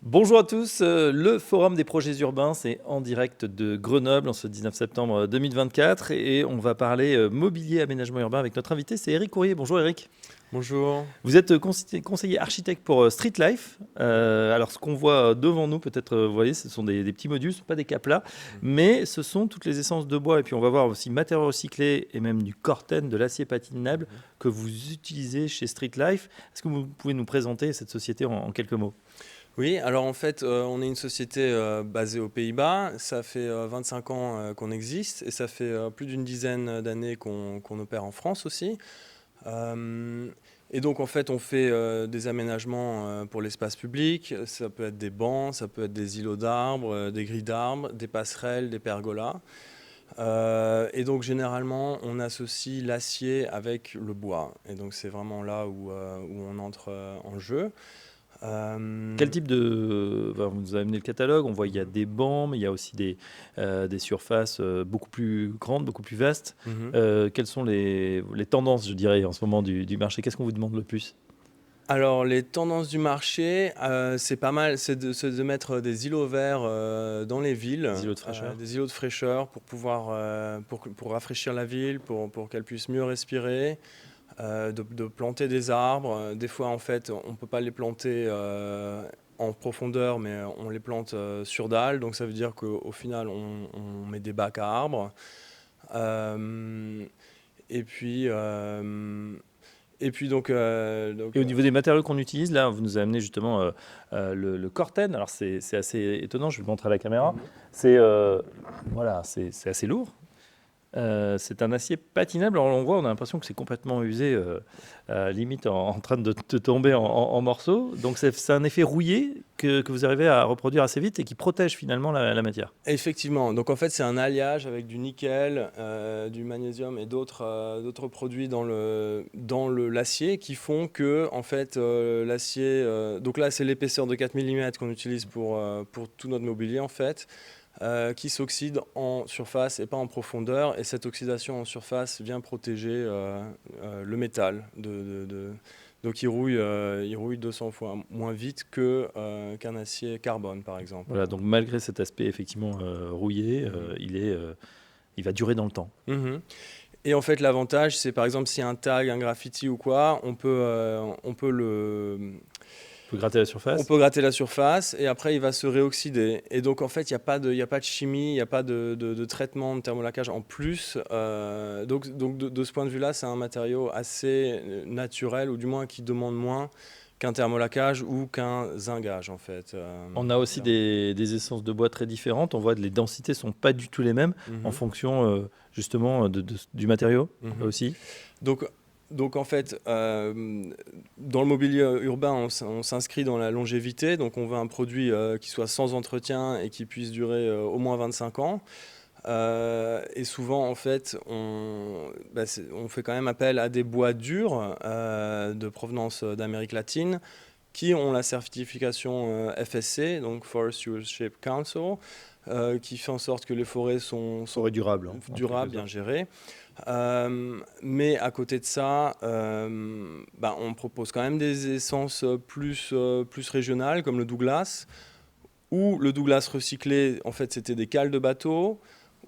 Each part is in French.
Bonjour à tous, le Forum des projets urbains, c'est en direct de Grenoble en ce 19 septembre 2024 et on va parler mobilier aménagement urbain avec notre invité, c'est Eric Courrier. Bonjour Eric. Bonjour. Vous êtes conseiller architecte pour Street Life. Alors ce qu'on voit devant nous, peut-être, vous voyez, ce sont des petits modules, ce ne sont pas des caplas, mais ce sont toutes les essences de bois et puis on va voir aussi matériaux recyclés et même du corten, de l'acier patinable que vous utilisez chez Street Life. Est-ce que vous pouvez nous présenter cette société en quelques mots? Oui, alors en fait, on est une société basée aux Pays-Bas. Ça fait 25 ans qu'on existe et ça fait plus d'une dizaine d'années qu'on opère en France aussi. Euh, et donc en fait, on fait des aménagements pour l'espace public. Ça peut être des bancs, ça peut être des îlots d'arbres, des grilles d'arbres, des passerelles, des pergolas. Et donc généralement, on associe l'acier avec le bois. Et donc c'est vraiment là où on entre en jeu. Quel Euh, type de... enfin, vous nous avez amené le catalogue, on voit il y a des bancs, mais il y a aussi des surfaces beaucoup plus grandes, beaucoup plus vastes. mhm. Quelles sont les tendances, je dirais, en ce moment du marché? Qu'est-ce qu'on vous demande le plus? Alors, les tendances du marché, c'est pas mal, c'est de mettre des îlots verts dans les villes, Des îlots de fraîcheur? des îlots de fraîcheur pour pouvoir, pour rafraîchir la ville, pour qu'elle puisse mieux respirer, de planter des arbres. Des fois, en fait, on peut pas les planter en profondeur, mais on les plante sur dalle, donc ça veut dire qu'au final, on met des bacs à arbres. Euh, et puis, euh, et puis donc, Et au niveau des matériaux qu'on utilise, là, vous nous avez amené justement le Corten. Alors, c'est assez étonnant, je vais le montrer à la caméra. mhm. C'est voilà, c'est assez lourd. C'est un acier patinable. Alors, on voit, on a l'impression que c'est complètement usé, limite en train de tomber en morceaux. Donc, c'est un effet rouillé que vous arrivez à reproduire assez vite et qui protège finalement la matière. Effectivement, donc en fait c'est un alliage avec du nickel, du magnésium et d'autres produits dans l'acier qui font que en fait l'acier, donc là c'est l'épaisseur de 4 mm qu'on utilise pour tout notre mobilier en fait, qui s'oxyde en surface et pas en profondeur, et cette oxydation en surface vient protéger le métal donc il rouille 200 fois moins vite qu'un acier carbone par exemple. Voilà, donc malgré cet aspect effectivement rouillé, Mhm. il va durer dans le temps. Mhm. Et en fait, l'avantage, c'est par exemple, s'il y a un tag, un graffiti ou quoi, Vous gratter la on surface. peut gratter la surface et après, il va se réoxyder. Et donc, en fait, il y a pas de chimie, il n'y a pas de traitement de thermolacage en plus. Donc de ce point de vue-là, c'est un matériau assez naturel, ou du moins qui demande moins qu'un thermolacage ou qu'un zingage, en fait. On a aussi Clairement. des essences de bois très différentes. On voit que les densités sont pas du tout les mêmes en Mhm. fonction justement du matériau Mhm. aussi. Donc, donc en fait, dans le mobilier urbain, on s'inscrit dans la longévité. Donc on veut un produit qui soit sans entretien et qui puisse durer au moins 25 ans. Et souvent, en fait, on fait quand même appel à des bois durs de provenance d'Amérique latine qui ont la certification FSC, donc Forest Stewardship Council, qui fait en sorte que les forêts sont Forêt durable, hein, en quelque durables, bien sorte. gérées. Mais à côté de ça, on propose quand même des essences plus régionales, comme le Douglas, ou le Douglas recyclé, en fait, c'était des cales de bateau,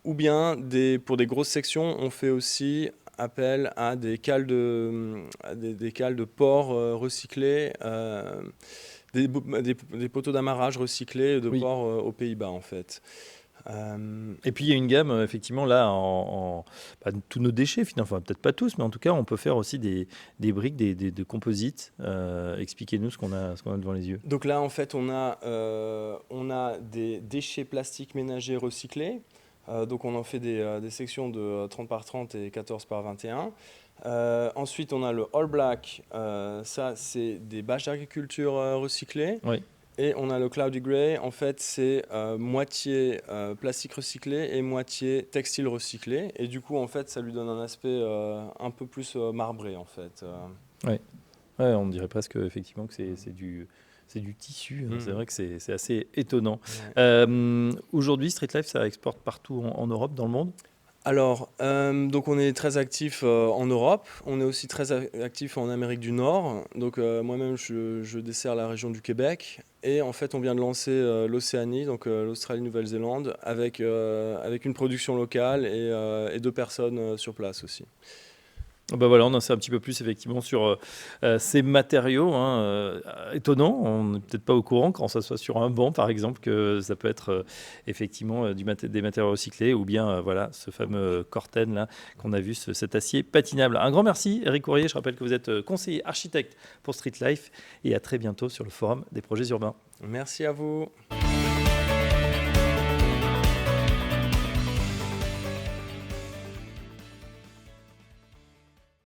ou bien pour des grosses sections, on fait aussi appel à des cales de port recyclés, des poteaux d'amarrage recyclés de Oui. port aux Pays-Bas, en fait. Euh, Et puis il y a une gamme effectivement là pas tous nos déchets finalement, enfin peut-être pas tous, mais en tout cas on peut faire aussi des briques, de composites. Expliquez-nous ce qu'on a devant les yeux. Donc là, en fait, on a des déchets plastiques ménagers recyclés. Donc on en fait des sections de 30 par 30 et 14 par 21. Ensuite, on a le All Black. Ça, c'est des bâches d'agriculture recyclées. Oui. Et on a le Cloudy Gray. En fait, c'est moitié plastique recyclé et moitié textile recyclé. Et du coup, en fait, ça lui donne un aspect un peu plus marbré, en fait. Ouais. Ouais, on dirait presque effectivement que c'est du tissu. C'est Mhm. vrai que c'est assez étonnant. Ouais. Aujourd'hui, Street Life, ça exporte partout en Europe, dans le monde. Alors, donc on est très actif en Europe, on est aussi très actif en Amérique du Nord. Donc moi-même, je desserre la région du Québec. Et en fait, on vient de lancer l'Océanie, donc l'Australie-Nouvelle-Zélande, avec une production locale et 2 personnes sur place aussi. Bah voilà, on en sait un petit peu plus effectivement sur ces matériaux, hein, étonnants. On n'est peut-être pas au courant quand ça soit sur un banc, par exemple, que ça peut être effectivement des matériaux recyclés ou bien voilà ce fameux Corten là qu'on a vu, cet acier patinable. Un grand merci, Eric Courrier. Je rappelle que vous êtes conseiller architecte pour Street Life et à très bientôt sur le forum des projets urbains. Merci à vous.